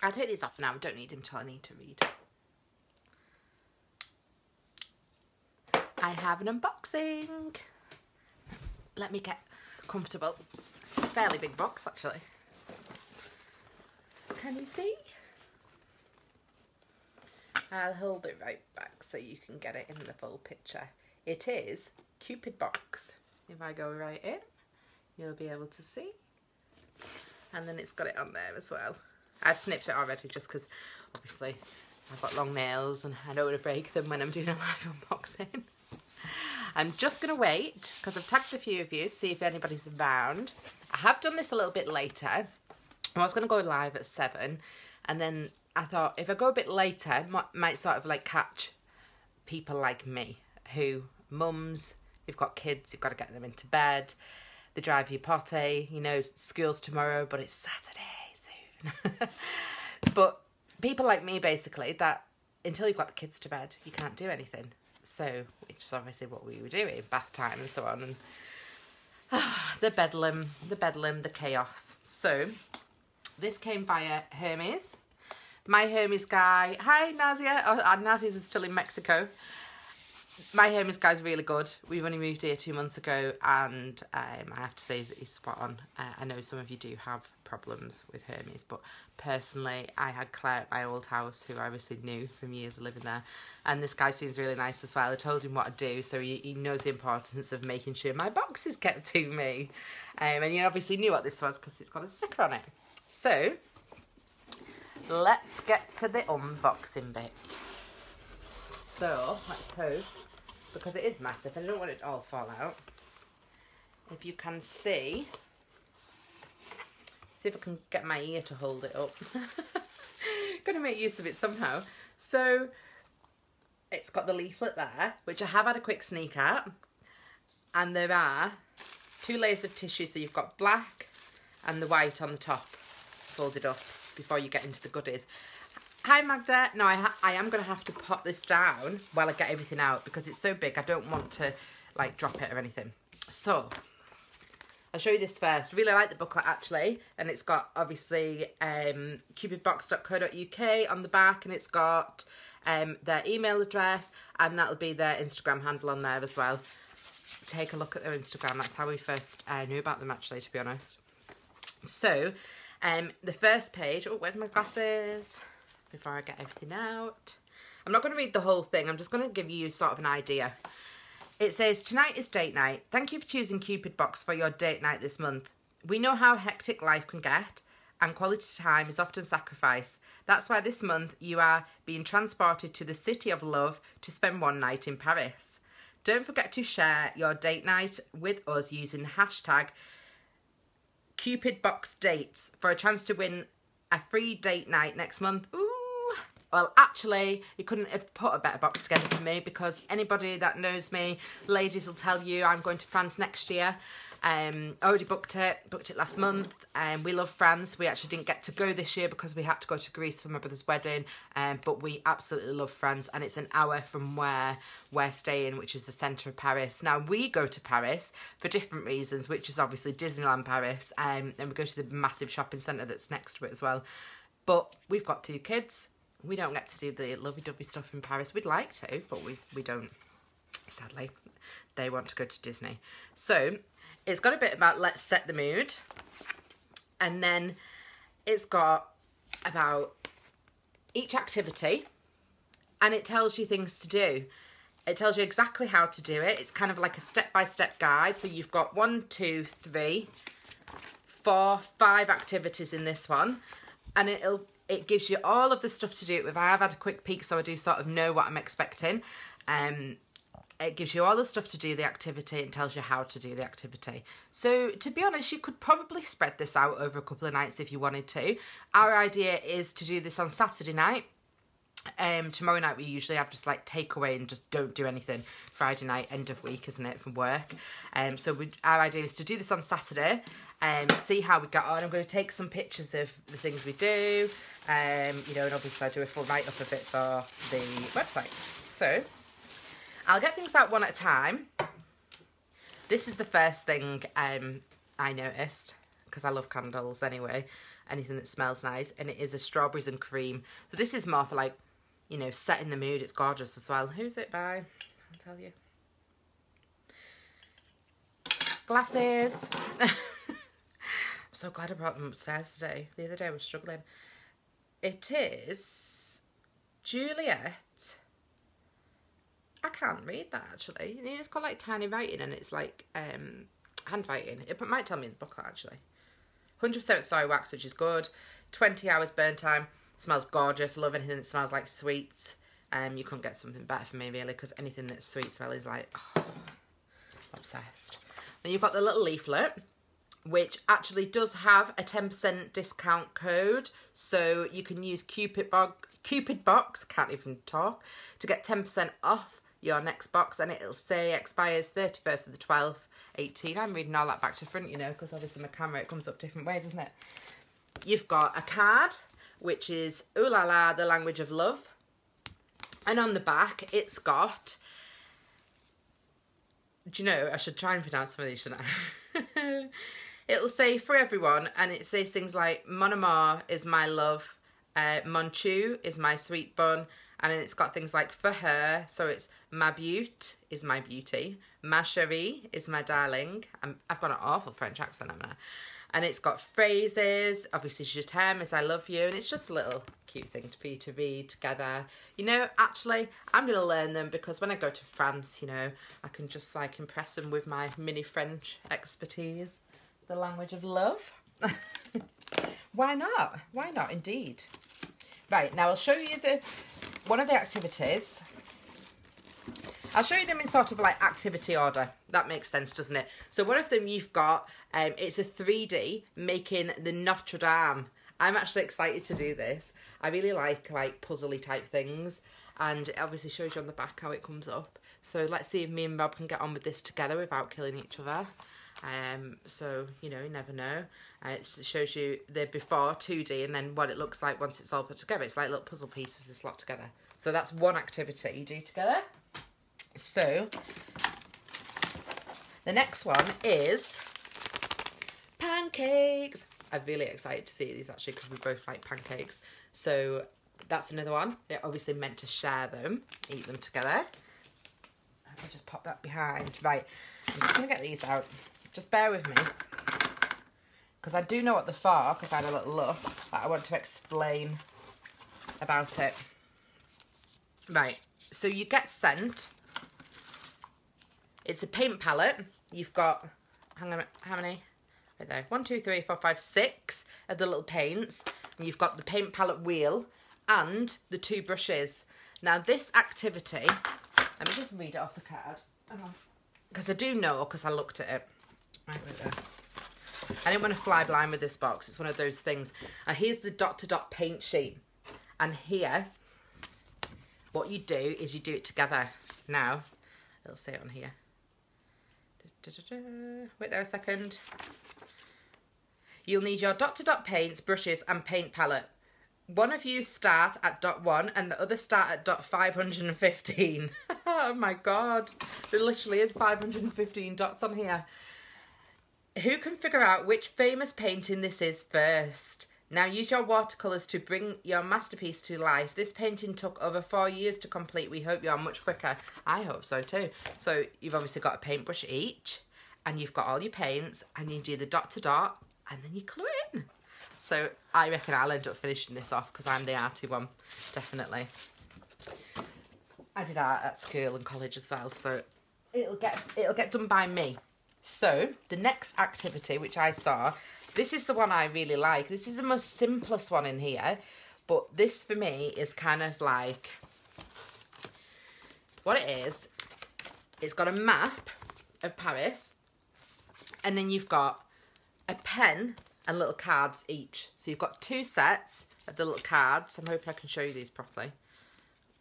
I'll take these off now. I don't need them till I need to read. I have an unboxing. Let me get comfortable. It's a fairly big box, actually. Can you see? I'll hold it right back so you can get it in the full picture. It is Cupid box. If I go right in, you'll be able to see. And then it's got it on there as well. I've snipped it already just because obviously I've got long nails and I don't want to break them when I'm doing a live unboxing. I'm just going to wait because I've tagged a few of you to see if anybody's around. I have done this a little bit later. I was going to go live at 7 and then I thought if I go a bit later, might sort of like catch people like me who, mums, you've got kids, you've got to get them into bed, they drive you potty, you know, school's tomorrow, but it's Saturday soon. But people like me, basically, that until you've got the kids to bed, you can't do anything. So, which is obviously what we were doing, bath time and so on. And the bedlam, the chaos. So, this came via Hermes. My Hermes guy, hi Nazia, Nazia's is still in Mexico. My Hermes guy's really good. We've only moved here 2 months ago and I have to say he's spot on. I know some of you do have problems with Hermes, but personally I had Claire at my old house who I obviously knew from years of living there, and this guy seems really nice as well. I told him what to do, so he knows the importance of making sure my boxes get to me. And he obviously knew what this was because it's got a sticker on it. So, let's get to the unboxing bit. So, let's hope, because it is massive, I don't want it to all fall out. If you can see if I can get my ear to hold it up. Gonna make use of it somehow. So, it's got the leaflet there, which I have had a quick sneak at. And there are 2 layers of tissue, so you've got black and the white on the top, folded up before you get into the goodies. Hi Magda. No, I am going to have to pop this down while I get everything out because it's so big I don't want to like drop it or anything. So, I'll show you this first. Really like the booklet actually, and it's got obviously cupidbox.co.uk on the back, and it's got their email address, and that'll be their Instagram handle on there as well. Take a look at their Instagram. That's how we first knew about them actually, to be honest. So, the first page, oh, where's my glasses? Before I get everything out. I'm not going to read the whole thing. I'm just going to give you sort of an idea. It says, tonight is date night. Thank you for choosing Cupid Box for your date night this month. We know how hectic life can get, and quality time is often sacrificed. That's why this month you are being transported to the city of love to spend one night in Paris. Don't forget to share your date night with us using hashtag CupidBoxDates for a chance to win a free date night next month. Ooh. Well, actually, you couldn't have put a better box together for me because anybody that knows me, ladies, will tell you I'm going to France next year. Already booked it last month. We love France. We actually didn't get to go this year because we had to go to Greece for my brother's wedding. But we absolutely love France, and it's an hour from where we're staying, which is the centre of Paris. Now, we go to Paris for different reasons, which is obviously Disneyland Paris, and we go to the massive shopping centre that's next to it as well. But we've got 2 kids. We don't get to do the lovey-dovey stuff in Paris. We'd like to, but we don't, sadly. They want to go to Disney. So, it's got a bit about let's set the mood. And then it's got about each activity. And it tells you things to do. It tells you exactly how to do it. It's kind of like a step-by-step guide. So you've got 1, 2, 3, 4, 5 activities in this one. And it gives you all of the stuff to do it with. I have had a quick peek so I do sort of know what I'm expecting. It gives you all the stuff to do the activity and tells you how to do the activity. So, to be honest, you could probably spread this out over a couple of nights if you wanted to. Our idea is to do this on Saturday night. Tomorrow night we usually have just like takeaway and just don't do anything. Friday night, end of week, isn't it, from work? So our idea is to do this on Saturday and see how we get on. I'm going to take some pictures of the things we do, you know, and obviously I do a full write-up of it for the website. So, I'll get things out one at a time. This is the first thing I noticed, because I love candles anyway. anything that smells nice, and it is a strawberries and cream. So this is more for like, you know, setting the mood. It's gorgeous as well. Who's it by? I'll tell you. Glasses. I'm so glad I brought them upstairs today. The other day I was struggling. It is Juliet. I can't read that actually. It's got like tiny writing and it's like handwriting. It might tell me in the booklet actually. 100% soy wax, which is good. 20 hours burn time. Smells gorgeous. I love anything that smells like sweets. You couldn't get something better for me really, because anything that's sweet smell is like, oh, obsessed. Then you've got the little leaflet, which actually does have a 10% discount code. So you can use Cupid Box, can't even talk, to get 10% off your next box. And it'll say expires 31st of the 12th, 18. I'm reading all that back to front, you know, because obviously my camera, it comes up different ways, doesn't it? You've got a card, which is Ooh La La, the language of love. And on the back, it's got, do you know, I should try and pronounce some of these, shouldn't I? It'll say for everyone, and it says things like, Mon amour is my love, Mon chou is my sweet bun, and then it's got things like for her, so it's ma beaut is my beauty, ma chérie is my darling. I've got an awful French accent, haven't I? And it's got phrases, obviously je t'aime is I love you, and it's just a little cute thing to read together. You know, actually, I'm going to learn them because when I go to France, you know, I can just like impress them with my mini French expertise. The language of love. Why not? Why not, indeed. Right, now I'll show you one of the activities. I'll show you them in sort of like activity order. That makes sense, doesn't it? So one of them you've got, it's a 3D making the Notre Dame. I'm actually excited to do this. I really like puzzly type things, and it obviously shows you on the back how it comes up. So let's see if me and Rob can get on with this together without killing each other. So, you know, you never know. It shows you the before 2D and then what it looks like once it's all put together. It's like little puzzle pieces that's locked together. So that's one activity you do together. So the next one is pancakes. I'm really excited to see these actually because we both like pancakes. So that's another one. They're obviously meant to share them, eat them together. Let me just pop that behind. Right, I'm just going to get these out. Just bear with me, because I do know what they're for, because I had a little look, but I want to explain about it. Right, so you get sent, it's a paint palette. You've got, hang on, how many? Right there, 1, 2, 3, 4, 5, 6 of the little paints. And you've got the paint palette wheel and the 2 brushes. Now this activity, let me just read it off the card, because I do know, because I looked at it. Right there. I didn't want to fly blind with this box. It's one of those things. And here's the dot-to-dot paint sheet. And here, what you do is you do it together. Now, it'll say it on here. Wait there a second. You'll need your dot-to-dot paints, brushes, and paint palette. One of you start at dot 1 and the other start at dot 515. Oh my God. There literally is 515 dots on here. Who can figure out which famous painting this is first? Now use your watercolours to bring your masterpiece to life. This painting took over 4 years to complete. We hope you are much quicker. I hope so too. So you've obviously got a paintbrush each, and you've got all your paints, and you do the dot to dot, and then you colour it in. So I reckon I'll end up finishing this off because I'm the arty one, definitely. I did art at school and college as well, so it'll get done by me. So the next activity, which I saw, this is the one I really like. This is the most simplest one in here, but this for me is kind of like, what it is, it's got a map of Paris, and then you've got a pen and little cards each. So you've got 2 sets of the little cards. I'm hoping I can show you these properly.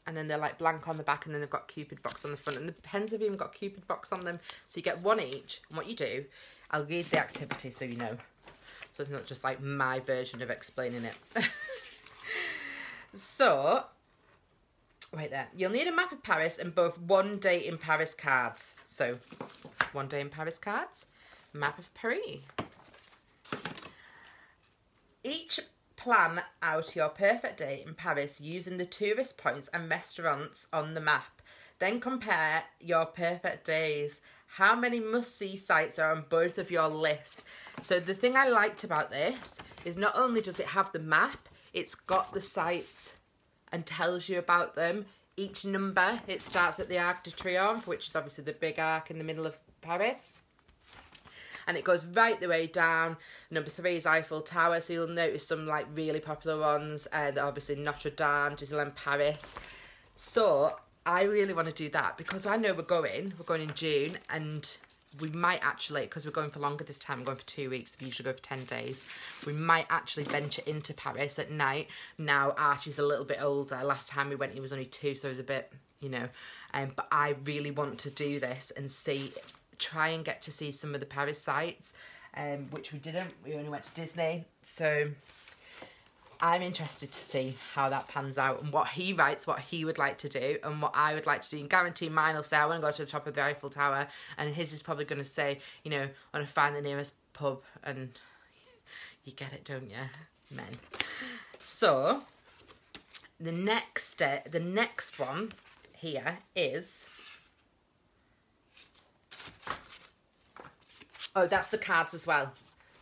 And then they're like blank on the back, and then they've got Cupid Box on the front, and the pens have even got Cupid Box on them. So you get 1 each, and what you do, I'll read the activity so you know. So it's not just like my version of explaining it. So, right there. You'll need a map of Paris and both 1 day in Paris cards. So, 1 day in Paris cards, map of Paris. Each plan out your perfect day in Paris using the tourist points and restaurants on the map. Then compare your perfect days. How many must-see sites are on both of your lists? So the thing I liked about this is not only does it have the map, it's got the sites and tells you about them. Each number, it starts at the Arc de Triomphe, which is obviously the big arc in the middle of Paris. And it goes right the way down. Number 3 is Eiffel Tower, so you'll notice some like really popular ones. Obviously Notre Dame, Disneyland Paris. So I really want to do that because I know we're going in June, and we might actually, because we're going for longer this time, we're going for 2 weeks, we usually go for 10 days, we might actually venture into Paris at night. Now Archie's a little bit older. Last time we went he was only 2, so it was a bit, you know, but I really want to do this and try and get to see some of the Paris sites, which we didn't. We only went to Disney, so I'm interested to see how that pans out and what he writes, what he would like to do and what I would like to do. And guarantee mine will say I want to go to the top of the Eiffel Tower, and his is probably going to say, you know, I want to find the nearest pub. And you get it, don't you, men? So the next one here is, oh, that's the cards as well.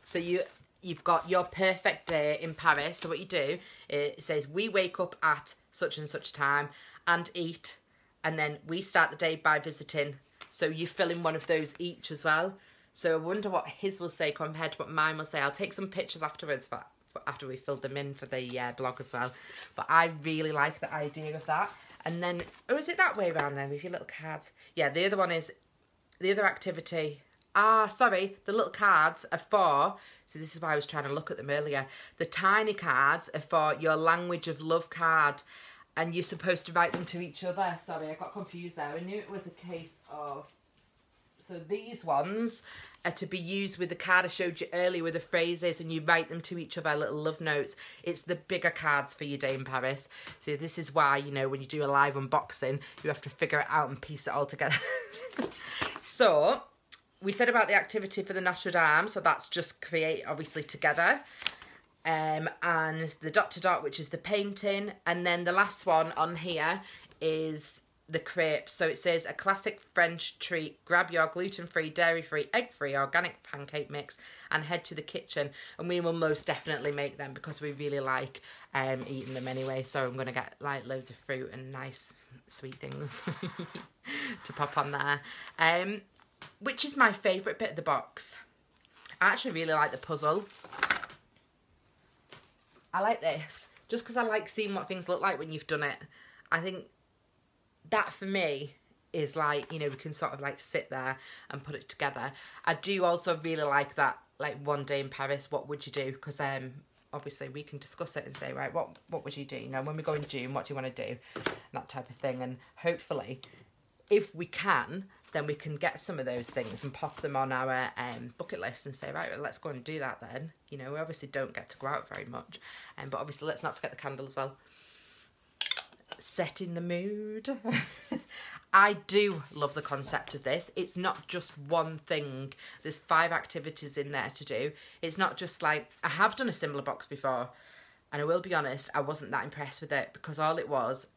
So you've got your perfect day in Paris. So what you do, it says we wake up at such and such time and eat, and then we start the day by visiting. So you fill in one of those each as well. So I wonder what his will say compared to what mine will say. I'll take some pictures afterwards, but after we filled them in for the blog as well. But I really like the idea of that. And then, or is it that way around then with your little cards? Yeah, the other one is, the other activity, sorry, the little cards are for, so this is why I was trying to look at them earlier. The tiny cards are for your language of love card, and you're supposed to write them to each other. Sorry, I got confused there. I knew it was a case of, so these ones are to be used with the card I showed you earlier with the phrases, and you write them to each other, little love notes. It's the bigger cards for your day in Paris. So this is why, you know, when you do a live unboxing, you have to figure it out and piece it all together. So we said about the activity for the Notre Dame, so that's just create, obviously, together. And the dot to dot, which is the painting. And then the last one on here is the crepes. So it says, a classic French treat. Grab your gluten-free, dairy-free, egg-free, organic pancake mix and head to the kitchen. And we will most definitely make them because we really like eating them anyway. So I'm going to get like loads of fruit and nice sweet things to pop on there. Which is my favourite bit of the box. I actually really like the puzzle. I like this. Just because I like seeing what things look like when you've done it. I think that for me is like, you know, we can sort of like sit there and put it together. I do also really like that, like, one day in Paris, what would you do? Because obviously we can discuss it and say, right, what would you do? You know, when we go in June, what do you want to do? And that type of thing. And hopefully, if we can, then we can get some of those things and pop them on our bucket list and say, right, well, let's go and do that then. You know, we obviously don't get to go out very much. But obviously, let's not forget the candle as well. Setting the mood. I do love the concept of this. It's not just one thing. There's 5 activities in there to do. It's not just like, I have done a similar box before, and I will be honest, I wasn't that impressed with it because all it was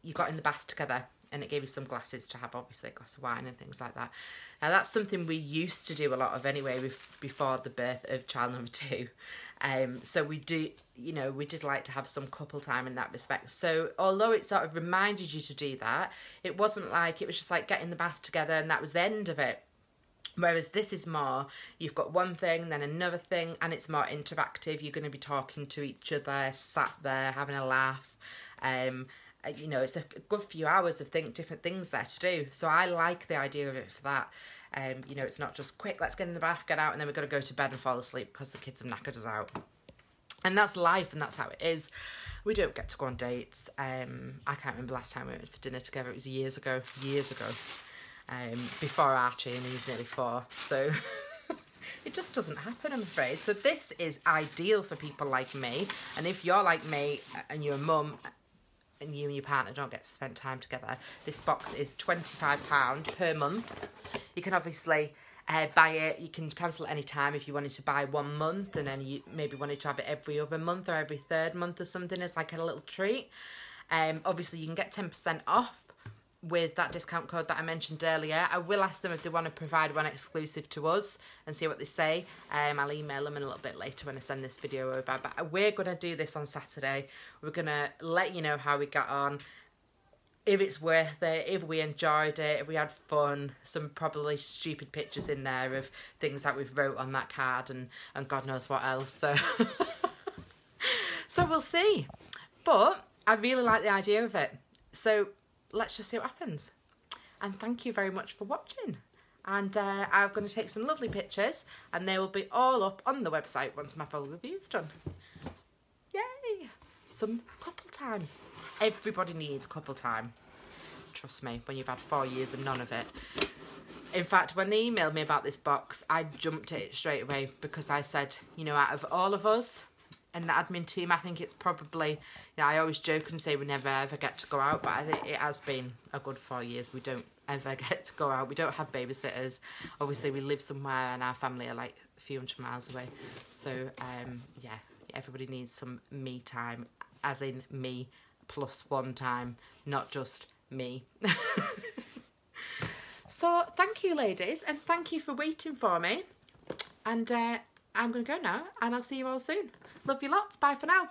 you got in the bath together and it gave you some glasses to have, obviously, a glass of wine and things like that. Now, that's something we used to do a lot of anyway before the birth of child number 2. So we do, you know, we did like to have some couple time in that respect. So although it sort of reminded you to do that, it wasn't like, it was just like get in the bath together and that was the end of it. Whereas this is more, you've got one thing, then another thing, and it's more interactive. You're going to be talking to each other, sat there, having a laugh. You know, it's a good few hours of different things there to do. So I like the idea of it for that. You know, it's not just quick, let's get in the bath, get out, and then we've got to go to bed and fall asleep because the kids have knackered us out. And that's life, and that's how it is. We don't get to go on dates. I can't remember last time we went for dinner together. It was years ago. Before Archie, and he's nearly 4. So it just doesn't happen, I'm afraid. So this is ideal for people like me. And if you're like me and you're a mum, and you and your partner don't get to spend time together, this box is £25 per month. You can obviously buy it. You can cancel at any time if you wanted to buy 1 month, and then you maybe wanted to have it every other month or every third month or something as like a little treat. Obviously you can get 10% off with that discount code that I mentioned earlier. I will ask them if they want to provide one exclusive to us and see what they say. I'll email them in a little bit later when I send this video over, but we're going to do this on Saturday. We're going to let you know how we got on, if it's worth it, if we enjoyed it, if we had fun. Some probably stupid pictures in there of things that we've wrote on that card and God knows what else. So, so we'll see. But I really like the idea of it. So let's just see what happens. And thank you very much for watching. And I'm going to take some lovely pictures and they will be all up on the website once my full review's done. Yay! Some couple time. Everybody needs couple time. Trust me, when you've had 4 years and none of it. In fact, when they emailed me about this box, I jumped at it straight away because I said, you know, out of all of us and the admin team, I think it's probably, you know, I always joke and say we never ever get to go out, but I think it has been a good 4 years. We don't ever get to go out. We don't have babysitters. Obviously, we live somewhere and our family are like a few hundred miles away. So, yeah, everybody needs some me time, as in me plus 1 time, not just me. So thank you, ladies, and thank you for waiting for me. And I'm going to go now, and I'll see you all soon. Love you lots. Bye for now.